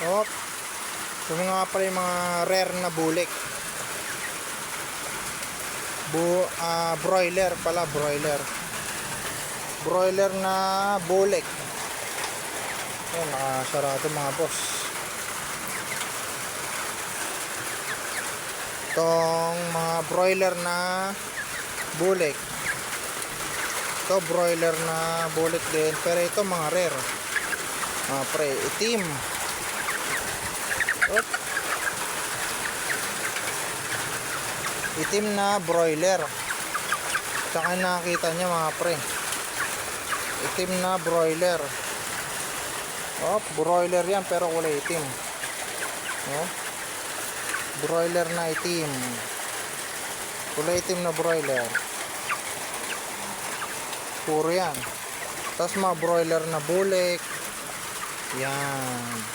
Oh, ito nga pala yung mga rare na bulik. Broiler pala, broiler. Broiler na bulik. Ayan, nakasarado mga boss. Itong mga broiler na bulik. Ito broiler na bulik din, pero ito mga rare. Pre, itim. Oop. Itim na broiler. Tsaka nakita niya mga pre, itim na broiler. Broiler yan pero kulay itim. Broiler na itim. Kulay itim na broiler. Puro yan. Tapos mga broiler na bulik. Yan.